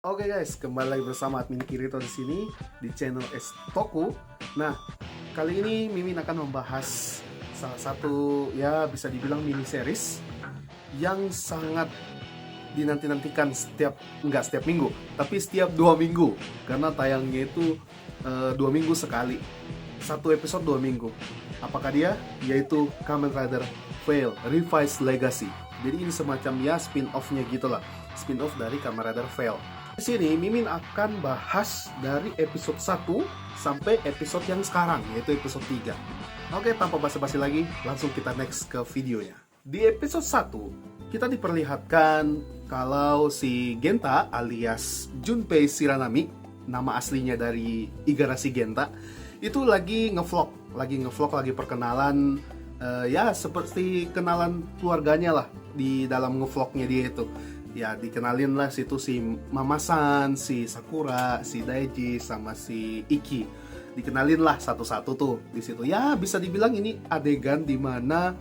Oke guys, kembali lagi bersama admin Kirito di sini di channel Estoku. Nah, kali ini Mimin akan membahas salah satu ya bisa dibilang mini series yang sangat dinanti-nantikan nggak setiap minggu, tapi setiap 2 minggu karena tayangnya itu 2 minggu sekali, satu episode 2 minggu. Apakah dia? Yaitu Kamen Rider Veil Revised Legacy. Jadi ini semacam ya spin-off-nya gitulah, spin-off dari Kamen Rider Veil. Di sini Mimin akan bahas dari episode 1 sampai episode yang sekarang, yaitu episode 3. Oke, tanpa basa-basi lagi, langsung kita next ke videonya. Di episode 1, kita diperlihatkan kalau si Genta alias Junpei Shiranami, nama aslinya dari Igarashi Genta, itu lagi ngevlog, lagi perkenalan, ya seperti kenalan keluarganya lah di dalam ngevlognya dia itu. Ya dikenalin lah situ si Mama-san, si Sakura, si Daiji, sama si Iki. Dikenalin lah satu-satu tuh di situ. Ya bisa dibilang ini adegan dimana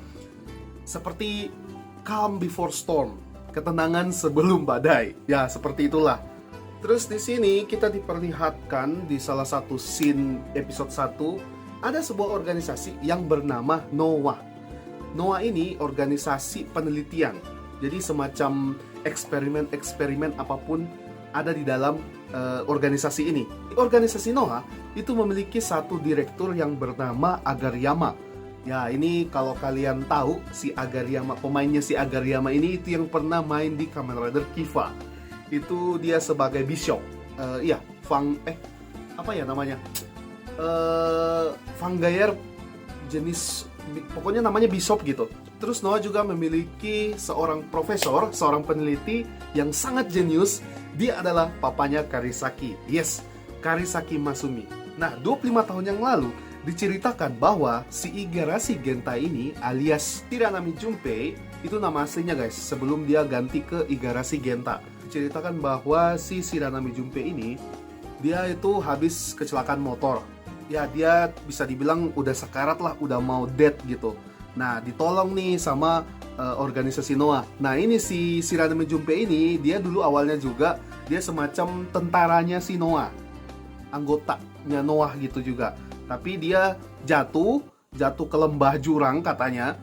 seperti calm before storm, ketenangan sebelum badai. Ya seperti itulah. Terus di sini kita diperlihatkan di salah satu scene episode 1 ada sebuah organisasi yang bernama NOAA. NOAA ini organisasi penelitian. Jadi semacam eksperimen-eksperimen apapun ada di dalam organisasi ini. Organisasi NOAA itu memiliki satu direktur yang bernama Agariyama. Ya ini kalau kalian tahu si Agariyama, pemainnya si Agariyama ini itu yang pernah main di Kamen Rider Kiva. Itu dia sebagai bishop. Iya, apa ya namanya? Fanggayer jenis, pokoknya namanya bishop gitu. Terus Noah juga memiliki seorang profesor, seorang peneliti yang sangat jenius. Dia adalah papanya Karisaki. Yes, Karisaki Masumi. Nah, 25 tahun yang lalu diceritakan bahwa si Igarashi Genta ini alias Shiranami Junpei, itu nama aslinya guys, sebelum dia ganti ke Igarashi Genta. Diceritakan bahwa si Shiranami Junpei ini, dia itu habis kecelakaan motor. Ya, dia bisa dibilang udah sekarat lah, udah mau dead gitu. Nah, ditolong nih sama organisasi NOAA. Nah, ini si Shiranami Junpei ini, dia dulu awalnya juga dia semacam tentaranya si NOAA, anggotanya NOAA gitu juga. Tapi dia jatuh ke lembah jurang katanya.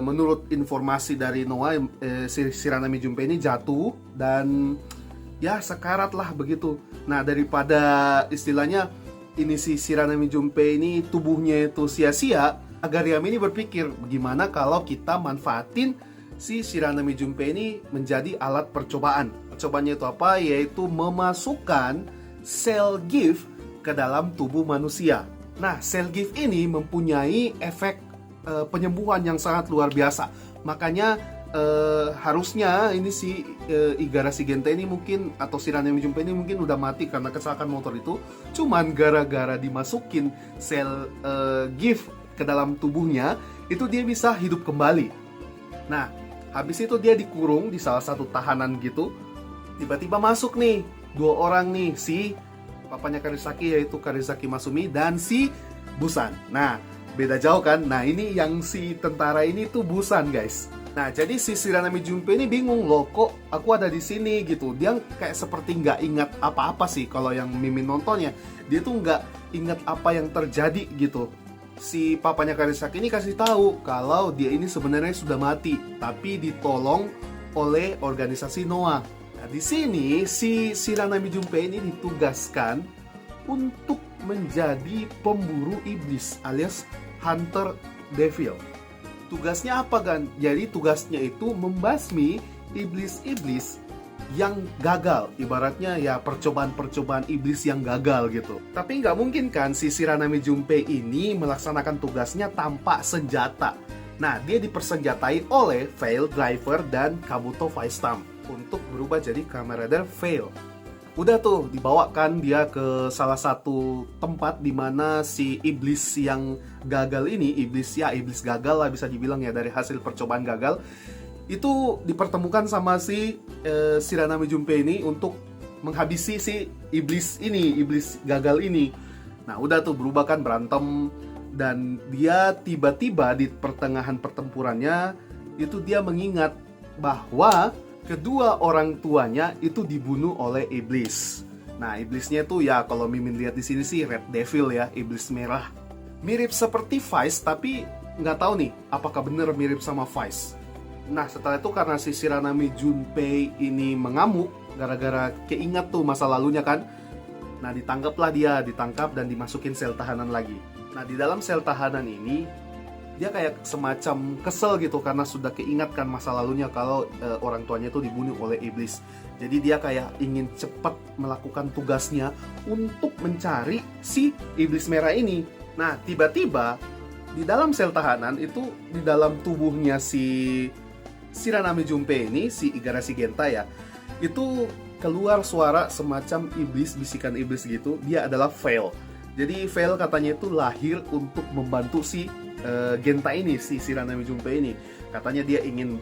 Menurut informasi dari NOAA, si Shiranami Junpei ini jatuh dan ya sekarat lah begitu. Nah, daripada istilahnya ini si Shiranami Junpei ini tubuhnya itu sia-sia, Agariyama ini berpikir, gimana kalau kita manfaatin si Shiranami Junpei ini menjadi alat percobaan. Percobaannya itu apa? Yaitu memasukkan sel gift ke dalam tubuh manusia. Nah, sel gift ini mempunyai efek penyembuhan yang sangat luar biasa. Makanya harusnya ini si Igarashi Genta ini mungkin, atau Shiranami Junpei ini mungkin udah mati karena kecelakaan motor itu. Cuman gara-gara dimasukin sel gift ke dalam tubuhnya, itu dia bisa hidup kembali. Nah, habis itu dia dikurung di salah satu tahanan gitu. Tiba-tiba masuk nih 2 orang nih, si papanya Karisaki yaitu Karisaki Masumi dan si Busan. Nah, beda jauh kan? Nah, ini yang si tentara ini tuh Busan, guys. Nah, jadi si Shiranami Junpei ini bingung loh, kok aku ada di sini gitu. Dia kayak seperti nggak ingat apa-apa sih kalau yang Mimin nontonnya. Dia tuh nggak ingat apa yang terjadi gitu. Si papanya Karisaki ini kasih tahu kalau dia ini sebenarnya sudah mati, tapi ditolong oleh organisasi NOAA. Nah, di sini si Shiranami Junpei ini ditugaskan untuk menjadi pemburu iblis alias Hunter Devil. Tugasnya apa kan? Jadi tugasnya itu membasmi iblis-iblis yang gagal, ibaratnya ya percobaan-percobaan iblis yang gagal gitu. Tapi nggak mungkin kan si Shiranami Junpei ini melaksanakan tugasnya tanpa senjata. Nah, dia dipersenjatai oleh Veil Driver dan Kabuto Vice-Stamp untuk berubah jadi Kamen Rider Veil. Udah tuh dibawakan dia ke salah satu tempat di mana si iblis yang gagal ini, iblis gagal lah bisa dibilang ya, dari hasil percobaan gagal itu dipertemukan sama si Shiranami Junpei ini untuk menghabisi si iblis gagal ini. Nah, udah tuh berubah kan, berantem, dan dia tiba-tiba di pertengahan pertempurannya itu dia mengingat bahwa kedua orang tuanya itu dibunuh oleh iblis. Nah, iblisnya tuh ya kalau Mimin lihat di sini sih Red Devil ya, iblis merah. Mirip seperti Vice, tapi nggak tahu nih apakah bener mirip sama Vice. Nah, setelah itu karena si Shiranami Junpei ini mengamuk gara-gara keingat tuh masa lalunya kan. Nah, ditangkap dan dimasukin sel tahanan lagi. Nah, di dalam sel tahanan ini dia kayak semacam kesel gitu karena sudah keingatkan masa lalunya kalau orang tuanya itu dibunuh oleh iblis. Jadi dia kayak ingin cepat melakukan tugasnya untuk mencari si iblis merah ini. Nah, tiba-tiba di dalam sel tahanan itu, di dalam tubuhnya si Shiranami Junpei ini, si Igarashi Genta ya, itu keluar suara semacam iblis, bisikan iblis gitu. Dia adalah Veil. Jadi Veil katanya itu lahir untuk membantu si Genta ini, si Shiranami Junpei ini. Katanya dia ingin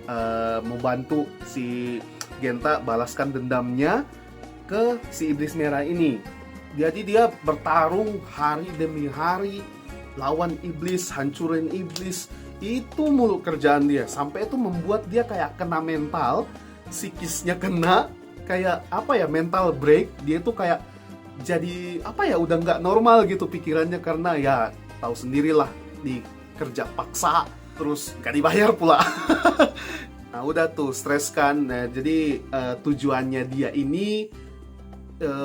membantu si Genta balaskan dendamnya ke si iblis merah ini. Jadi dia bertarung hari demi hari, lawan iblis, hancurin iblis. Itu mulu kerjaan dia, sampai itu membuat dia kayak kena mental, psikisnya kena, kayak apa ya, mental break. Dia tuh kayak jadi apa ya, udah nggak normal gitu pikirannya karena ya tahu sendirilah di kerja paksa terus nggak dibayar pula. Nah udah tuh stres kan. Nah, jadi tujuannya dia ini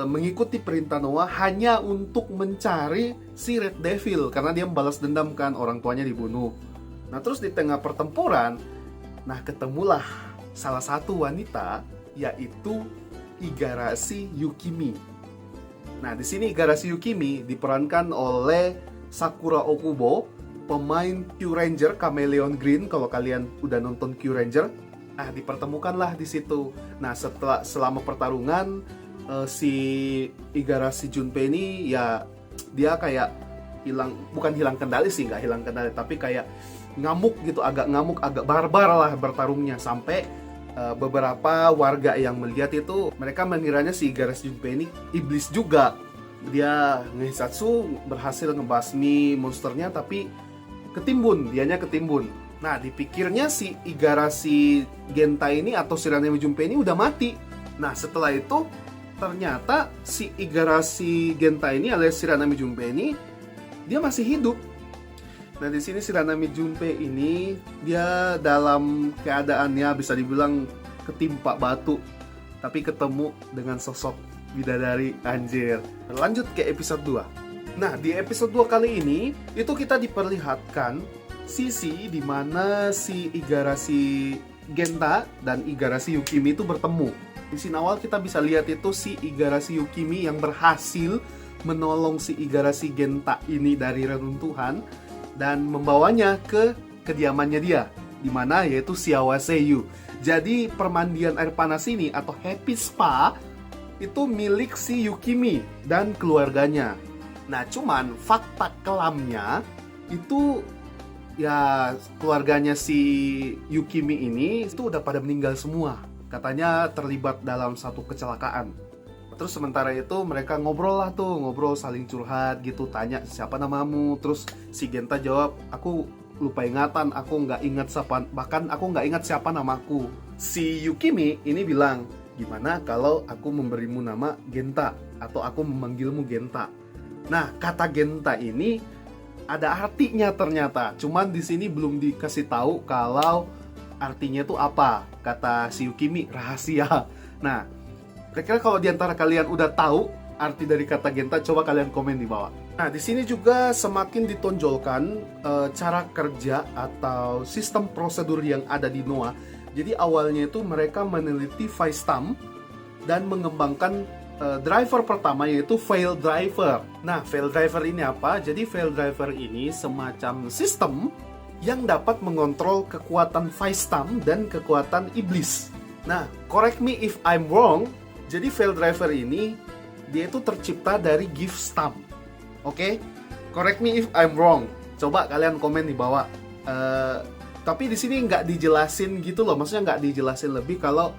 mengikuti perintah Noah hanya untuk mencari si Red Devil karena dia membalas dendam kan, orang tuanya dibunuh. Nah terus di tengah pertempuran, nah ketemulah salah satu wanita, yaitu Igarashi Yukimi. Nah di sini Igarashi Yukimi diperankan oleh Sakura Okubo, pemain Q Ranger Chameleon Green. Kalau kalian udah nonton Q Ranger, dipertemukanlah di situ. Nah selama pertarungan si Igarashi Junpei ini ya dia kayak bukan hilang kendali sih, nggak hilang kendali, tapi kayak ngamuk gitu, agak barbar lah bertarungnya, sampai beberapa warga yang melihat itu mereka mengiranya si Igarashi Junpei ini iblis juga. Dia Ngehisatsu berhasil ngebasmi monsternya, tapi dianya ketimbun. Nah dipikirnya si Igarashi Genta ini atau Shiranami Junpei ini udah mati. Nah setelah itu ternyata si Igarashi Genta ini alias Shiranami Junpei ini dia masih hidup. Nah di sini Shiranami Junpei ini dia dalam keadaannya bisa dibilang ketimpa batu, tapi ketemu dengan sosok bidadari, anjir. Lanjut ke episode 2. Nah di episode 2 kali ini itu kita diperlihatkan sisi di mana si Igarashi Genta dan Igarashi Yukimi itu bertemu. Di sini awal kita bisa lihat itu si Igarashi Yukimi yang berhasil menolong si Igarashi Genta ini dari reruntuhan dan membawanya ke kediamannya dia, di mana yaitu Shiawase-yu. Jadi permandian air panas ini atau happy spa itu milik si Yukimi dan keluarganya. Nah cuman fakta kelamnya itu ya keluarganya si Yukimi ini itu udah pada meninggal semua. Katanya terlibat dalam satu kecelakaan. Terus sementara itu mereka ngobrol saling curhat gitu, tanya siapa namamu. Terus si Genta jawab, aku lupa ingatan, aku nggak ingat siapa namaku. Si Yukimi ini bilang, gimana kalau aku memberimu nama Genta atau aku memanggilmu Genta. Nah kata Genta ini ada artinya ternyata, cuman di sini belum dikasih tahu kalau artinya itu apa. Kata si Yukimi rahasia. Nah kira-kira kalau diantara kalian udah tahu arti dari kata Genta, coba kalian komen di bawah. Nah, di sini juga semakin ditonjolkan cara kerja atau sistem prosedur yang ada di Noah. Jadi awalnya itu mereka meneliti Vice-Tam dan mengembangkan driver pertama, yaitu Veil Driver. Nah, Veil Driver ini apa? Jadi Veil Driver ini semacam sistem yang dapat mengontrol kekuatan Vice-Tam dan kekuatan iblis. Nah, correct me if I'm wrong. Jadi Veil Driver ini dia itu tercipta dari gift stamp. Oke? Correct me if I'm wrong. Coba kalian komen di bawah. Tapi di sini nggak dijelasin gitu loh. Maksudnya nggak dijelasin lebih kalau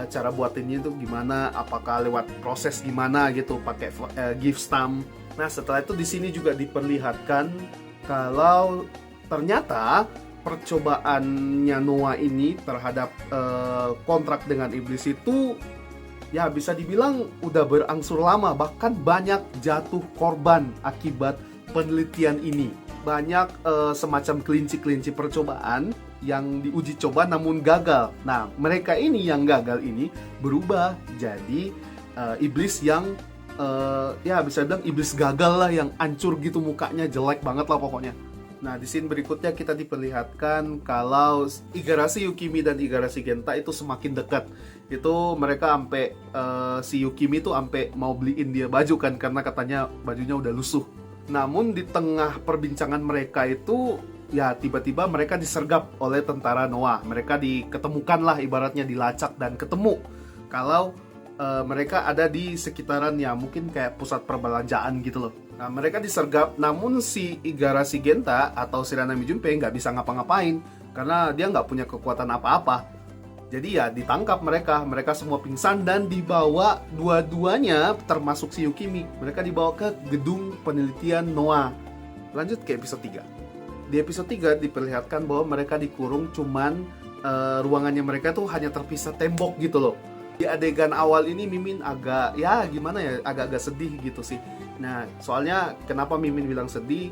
cara buatinnya itu gimana, apakah lewat proses gimana gitu pakai gift stamp. Nah, setelah itu di sini juga diperlihatkan kalau ternyata percobaannya Noah ini terhadap kontrak dengan iblis itu ya bisa dibilang udah berangsur lama, bahkan banyak jatuh korban akibat penelitian ini. Banyak semacam kelinci-kelinci percobaan yang diuji coba namun gagal. Nah, mereka ini yang gagal ini berubah jadi iblis yang ya bisa bilang iblis gagal lah, yang hancur gitu, mukanya jelek banget lah pokoknya. Nah, di scene berikutnya kita diperlihatkan kalau Igarashi Yukimi dan Igarashi Genta itu semakin dekat. Itu mereka sampai si Yukimi tuh sampai mau beliin dia baju kan, karena katanya bajunya udah lusuh. Namun di tengah perbincangan mereka itu ya tiba-tiba mereka disergap oleh tentara Noah. Mereka diketemukan lah, ibaratnya dilacak dan ketemu kalau mereka ada di sekitaran ya mungkin kayak pusat perbelanjaan gitu loh. Nah, mereka disergap, namun si Igarashi Genta atau Shiranami Junpei nggak bisa ngapa-ngapain karena dia nggak punya kekuatan apa-apa. Jadi ya ditangkap mereka semua pingsan dan dibawa dua-duanya termasuk si Yukimi. Mereka dibawa ke gedung penelitian Noah. Lanjut ke episode 3. Di episode 3 diperlihatkan bahwa mereka dikurung, cuman ruangannya mereka tuh hanya terpisah tembok gitu loh. Di adegan awal ini Mimin agak ya gimana ya, agak-agak sedih gitu sih. Nah, soalnya kenapa Mimin bilang sedih?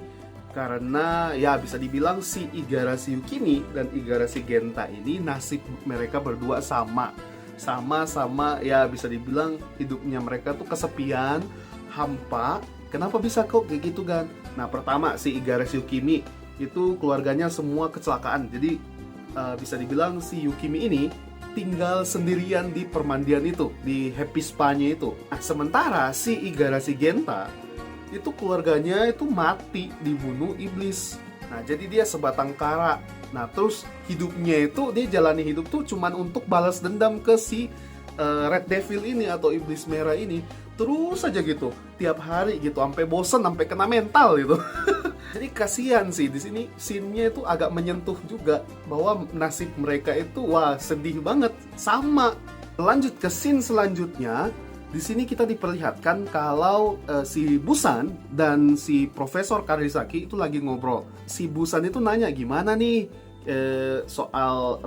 Karena ya bisa dibilang si Igarashi Yukimi dan Igarashi Genta ini nasib mereka berdua sama ya bisa dibilang hidupnya mereka tuh kesepian, hampa. Kenapa bisa kok kayak gitu kan? Nah, pertama si Igarashi Yukimi itu keluarganya semua kecelakaan. Jadi bisa dibilang si Yukimi ini tinggal sendirian di permandian itu, di Happy Spa-nya itu. Nah, sementara si Igarashi Genta itu keluarganya itu mati dibunuh iblis. Nah, jadi dia sebatang kara. Nah, terus hidupnya itu dia jalani hidup tuh cuman untuk balas dendam ke si Red Devil ini atau iblis merah ini. Terus aja gitu, tiap hari gitu, sampai bosen, sampai kena mental gitu. Jadi kasihan sih di sini, scene-nya itu agak menyentuh juga bahwa nasib mereka itu wah sedih banget, sama. Lanjut ke scene selanjutnya. Di sini kita diperlihatkan kalau si Busan dan si Profesor Karisaki itu lagi ngobrol. Si Busan itu nanya gimana nih soal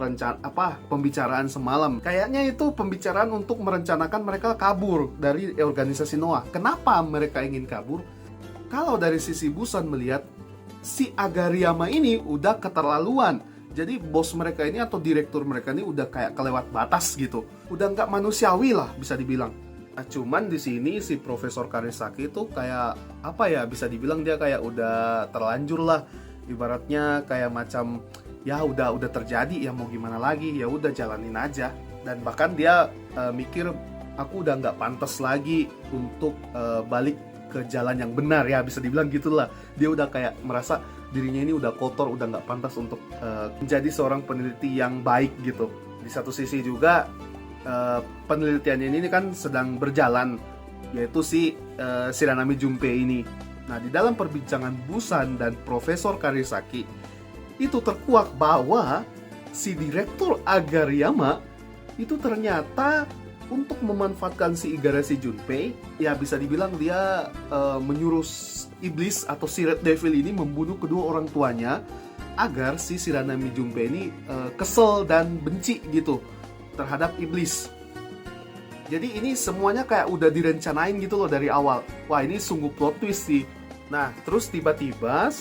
pembicaraan semalam. Kayaknya itu pembicaraan untuk merencanakan mereka kabur dari organisasi Noah. Kenapa mereka ingin kabur? Kalau dari sisi Busan melihat si Agariyama ini udah keterlaluan. Jadi bos mereka ini atau direktur mereka ini udah kayak kelewat batas gitu. Udah nggak manusiawi lah bisa dibilang. Nah, cuman di sini si Profesor Karisaki itu kayak apa ya, bisa dibilang dia kayak udah terlanjur lah. Ibaratnya kayak macam ya udah terjadi ya mau gimana lagi, ya udah jalanin aja. Dan bahkan dia mikir aku udah nggak pantas lagi untuk balik ke jalan yang benar ya, bisa dibilang gitulah. Dia udah kayak merasa dirinya ini udah kotor, udah nggak pantas untuk menjadi seorang peneliti yang baik gitu. Di satu sisi juga penelitian ini kan sedang berjalan, yaitu si Shiranami Junpei ini. Nah, di dalam perbincangan Busan dan Profesor Karisaki itu terkuak bahwa si direktur Agariyama itu ternyata untuk memanfaatkan si Igarashi Junpei, ya bisa dibilang dia menyuruh iblis atau si Red Devil ini membunuh kedua orang tuanya agar si Shiranami Junpei ini kesel dan benci gitu terhadap iblis. Jadi ini semuanya kayak udah direncanain gitu loh dari awal. Wah, ini sungguh plot twist sih. Nah, terus tiba-tiba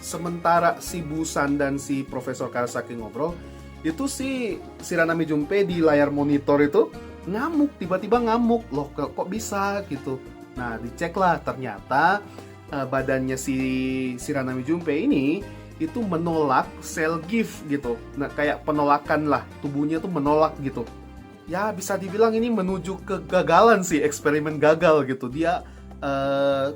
sementara si Busan dan si Profesor Karasaki ngobrol, itu si Shiranami Junpei di layar monitor itu ngamuk, tiba-tiba ngamuk. Loh, kok bisa gitu. Nah, diceklah ternyata badannya si Shiranami Junpei ini itu menolak sel gift gitu. Nah, kayak penolakan lah, tubuhnya tuh menolak gitu. Ya, bisa dibilang ini menuju kegagalan sih, eksperimen gagal gitu. Dia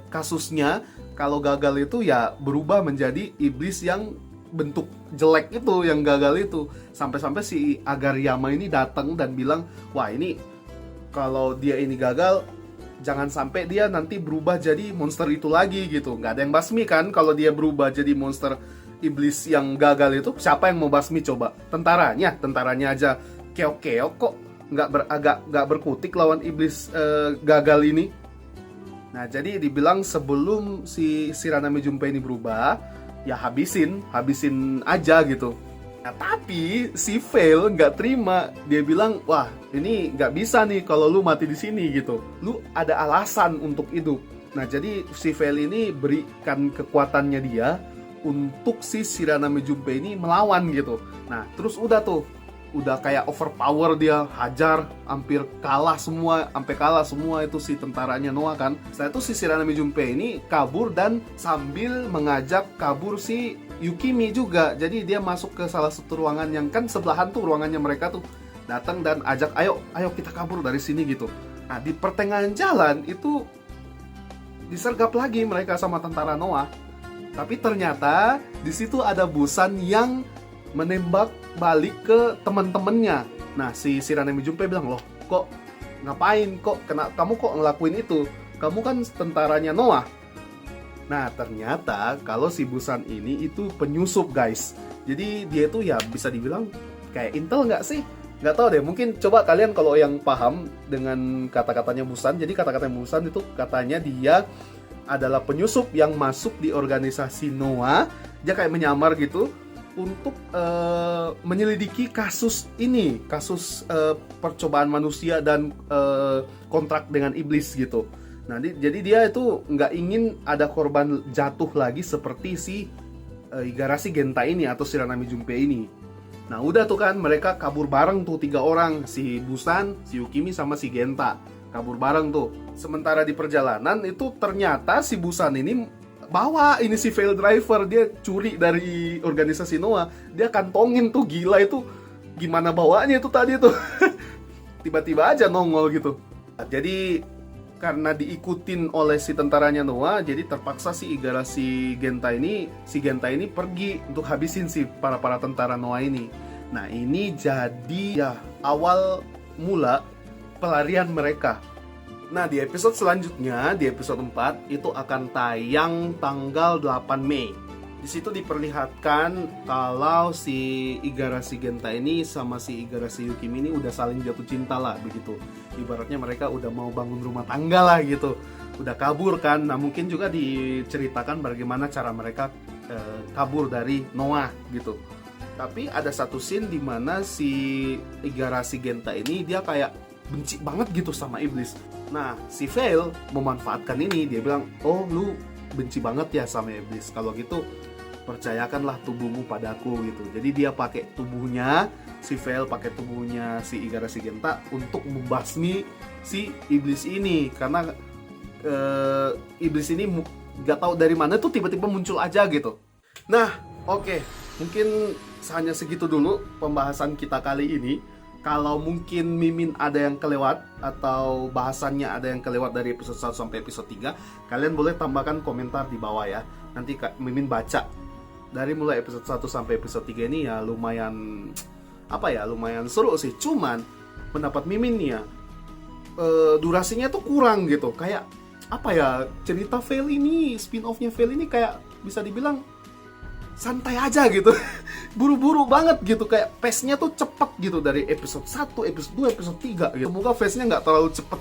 kasusnya kalau gagal itu ya berubah menjadi iblis yang bentuk jelek itu, yang gagal itu. Sampai-sampai si Agariyama ini datang dan bilang, wah ini kalau dia ini gagal, jangan sampai dia nanti berubah jadi monster itu lagi gitu. Nggak ada yang basmi kan kalau dia berubah jadi monster iblis yang gagal itu. Siapa yang mau basmi coba? Tentaranya aja keok-keok kok, nggak berkutik lawan iblis gagal ini. Nah, jadi dibilang sebelum si Shiranami Junpei ini berubah, ya habisin aja gitu. Nah, tapi si Vale nggak terima. Dia bilang, wah ini nggak bisa nih kalau lu mati di sini gitu. Lu ada alasan untuk hidup. Nah, jadi si Vale ini berikan kekuatannya dia untuk si Shiranami Junpei ini melawan gitu. Nah, terus udah tuh, udah kayak overpower, dia hajar, hampir kalah semua, sampai kalah semua itu si tentaranya Noah kan. Setelah itu si Shiranami Junpei ini kabur dan sambil mengajak kabur si Yukimi juga. Jadi dia masuk ke salah satu ruangan yang kan sebelahan tuh ruangannya mereka tuh. Datang dan ajak, ayo kita kabur dari sini gitu. Nah, di pertengahan jalan itu disergap lagi mereka sama tentara Noah. Tapi ternyata di situ ada Busan yang menembak balik ke teman-temannya. Nah, si Shiranami Junpei bilang, loh, kok ngapain? Kamu kok ngelakuin itu? Kamu kan tentaranya Noah. Nah, ternyata kalau si Busan ini itu penyusup, guys. Jadi dia itu ya bisa dibilang kayak intel nggak sih? Nggak tahu deh, mungkin coba kalian kalau yang paham dengan kata-katanya Busan. Jadi kata-katanya Busan itu katanya dia adalah penyusup yang masuk di organisasi Noah. Dia kayak menyamar gitu untuk menyelidiki kasus ini, kasus percobaan manusia dan kontrak dengan iblis gitu. Nah, jadi dia itu nggak ingin ada korban jatuh lagi seperti si Igarashi Genta ini atau Shiranami Junpei ini. Nah, udah tuh kan mereka kabur bareng tuh 3 orang, si Busan, si Yukimi sama si Genta. Kabur bareng tuh. Sementara di perjalanan itu ternyata si Busan ini bawa ini si Vale Driver, dia curi dari organisasi Noah. Dia kantongin tuh, gila itu. Gimana bawaannya itu tadi tuh. Tiba-tiba aja nongol gitu. Nah, jadi karena diikutin oleh si tentaranya Noah, jadi terpaksa si Igarashi Genta ini, pergi untuk habisin si para tentara Noah ini. Nah, ini jadi ya awal mula pelarian mereka. Nah, di episode selanjutnya, di episode 4 itu akan tayang tanggal 8 Mei. Di situ diperlihatkan kalau si Igarashi Genta ini sama si Igarashi Yukimi ini udah saling jatuh cinta lah begitu. Ibaratnya mereka udah mau bangun rumah tangga lah gitu. Udah kabur kan. Nah, mungkin juga diceritakan bagaimana cara mereka kabur dari Noah gitu. Tapi ada satu scene di mana si Igarashi Genta ini dia kayak benci banget gitu sama iblis. Nah, si Vale memanfaatkan ini. Dia bilang, "Oh, lu benci banget ya sama iblis. Kalau gitu percayakanlah tubuhmu padaku," gitu. Jadi dia pakai tubuhnya, si Vale pakai tubuhnya si Igarashi Genta untuk membasmi si iblis ini. Karena iblis ini gak tahu dari mana tuh tiba-tiba muncul aja gitu. Nah, oke. Mungkin hanya segitu dulu pembahasan kita kali ini. Kalau mungkin Mimin ada yang kelewat atau bahasannya ada yang kelewat dari episode 1 sampai episode 3, kalian boleh tambahkan komentar di bawah ya. Nanti Mimin baca. Dari mulai episode 1 sampai episode 3 ini ya lumayan lumayan seru sih. Cuman pendapat Mimin nih ya, durasinya tuh kurang gitu. Kayak cerita Vale ini, spin-off-nya Vale ini kayak bisa dibilang santai aja gitu. Buru-buru banget gitu, kayak pace-nya tuh cepet gitu dari episode 1, episode 2, episode 3 gitu. Semoga pace-nya nggak terlalu cepet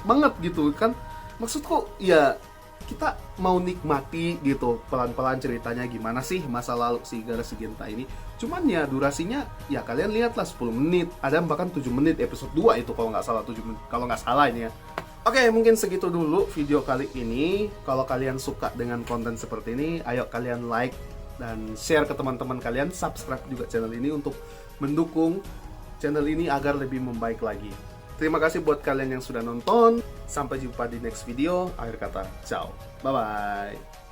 banget gitu kan. Maksudku ya kita mau nikmati gitu pelan-pelan ceritanya gimana sih masa lalu si Igarashi Genta ini. Cuman ya durasinya ya kalian lihatlah 10 menit, ada bahkan 7 menit episode 2 itu kalau nggak salah 7 menit, kalau nggak salah ini ya. Oke, mungkin segitu dulu video kali ini. Kalau kalian suka dengan konten seperti ini, ayo kalian like dan share ke teman-teman kalian, subscribe juga channel ini untuk mendukung channel ini agar lebih membaik lagi. Terima kasih buat kalian yang sudah nonton. Sampai jumpa di next video. Akhir kata, ciao. Bye-bye.